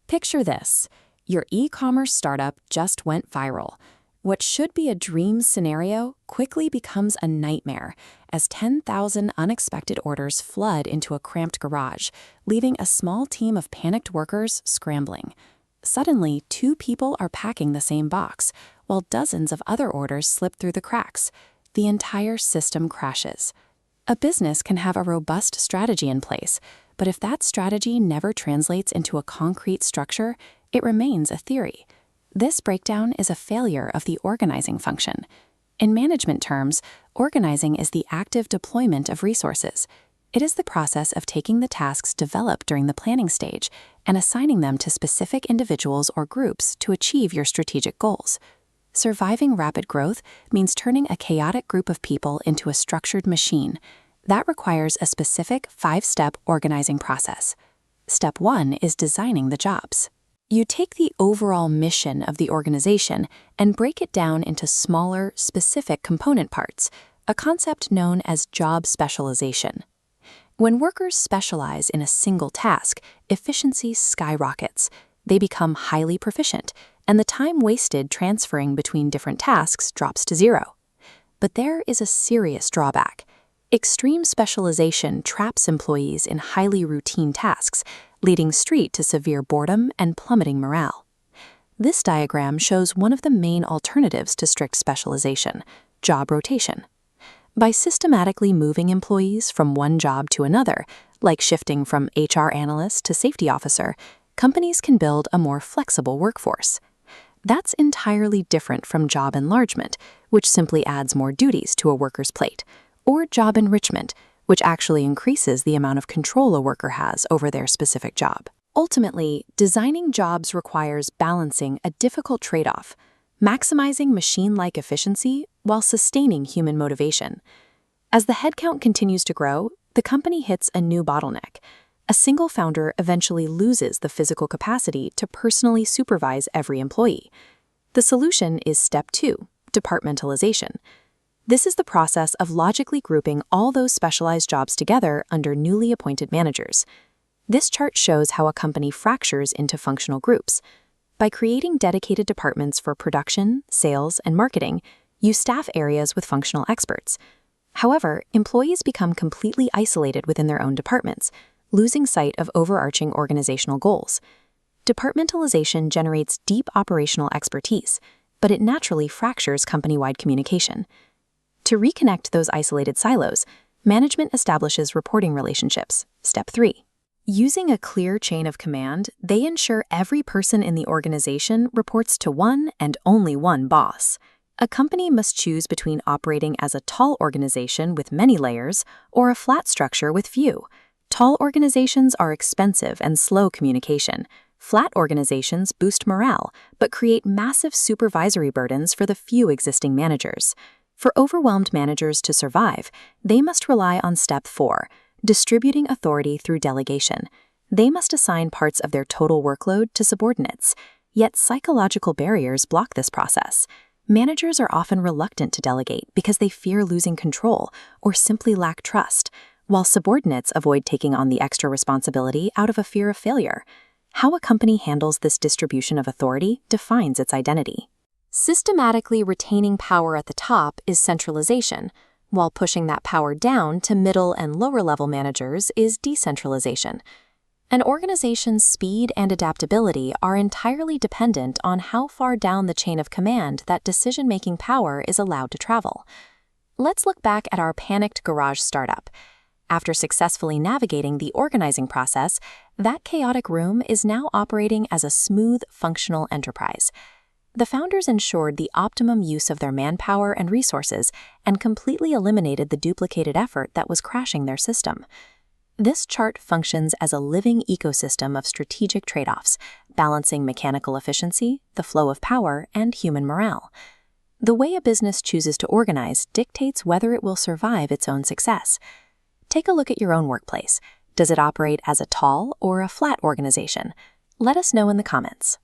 Picture this. Your e-commerce startup just went viral. What should be a dream scenario quickly becomes a nightmare as 10,000 unexpected orders flood into a cramped garage, leaving a small team of panicked workers scrambling. Suddenly, 2 people are packing the same box, while dozens of other orders slip through the cracks. The entire system crashes. A business can have a robust strategy in place, but if that strategy never translates into a concrete structure, it remains a theory. This breakdown is a failure of the organizing function. In management terms, organizing is the active deployment of resources. It is the process of taking the tasks developed during the planning stage and assigning them to specific individuals or groups to achieve your strategic goals. Surviving rapid growth means turning a chaotic group of people into a structured machine. That requires a specific 5-step organizing process. Step 1 is designing the jobs. You take the overall mission of the organization and break it down into smaller, specific component parts, a concept known as job specialization. When workers specialize in a single task, efficiency skyrockets. They become highly proficient, and the time wasted transferring between different tasks drops to 0. But there is a serious drawback. Extreme specialization traps employees in highly routine tasks, leading straight to severe boredom and plummeting morale. This diagram shows one of the main alternatives to strict specialization: job rotation. By systematically moving employees from one job to another, like shifting from HR analyst to safety officer, companies can build a more flexible workforce. That's entirely different from job enlargement, which simply adds more duties to a worker's plate, or job enrichment, which actually increases the amount of control a worker has over their specific job. Ultimately, designing jobs requires balancing a difficult trade-off, maximizing machine-like efficiency while sustaining human motivation. As the headcount continues to grow, the company hits a new bottleneck. A single founder eventually loses the physical capacity to personally supervise every employee. The solution is step 2, departmentalization. This is the process of logically grouping all those specialized jobs together under newly appointed managers. This chart shows how a company fractures into functional groups. By creating dedicated departments for production, sales, and marketing, you staff areas with functional experts. However, employees become completely isolated within their own departments, losing sight of overarching organizational goals. Departmentalization generates deep operational expertise, but it naturally fractures company-wide communication. To reconnect those isolated silos, management establishes reporting relationships. Step 3. Using a clear chain of command, they ensure every person in the organization reports to one and only one boss. A company must choose between operating as a tall organization with many layers or a flat structure with few. Tall organizations are expensive and slow communication. Flat organizations boost morale, but create massive supervisory burdens for the few existing managers. For overwhelmed managers to survive, they must rely on step 4, distributing authority through delegation. They must assign parts of their total workload to subordinates. Yet psychological barriers block this process. Managers are often reluctant to delegate because they fear losing control or simply lack trust, while subordinates avoid taking on the extra responsibility out of a fear of failure. How a company handles this distribution of authority defines its identity. Systematically retaining power at the top is centralization, while pushing that power down to middle and lower-level managers is decentralization. An organization's speed and adaptability are entirely dependent on how far down the chain of command that decision-making power is allowed to travel. Let's look back at our panicked garage startup. After successfully navigating the organizing process, that chaotic room is now operating as a smooth, functional enterprise. The founders ensured the optimum use of their manpower and resources and completely eliminated the duplicated effort that was crashing their system. This chart functions as a living ecosystem of strategic trade-offs, balancing mechanical efficiency, the flow of power, and human morale. The way a business chooses to organize dictates whether it will survive its own success. Take a look at your own workplace. Does it operate as a tall or a flat organization? Let us know in the comments.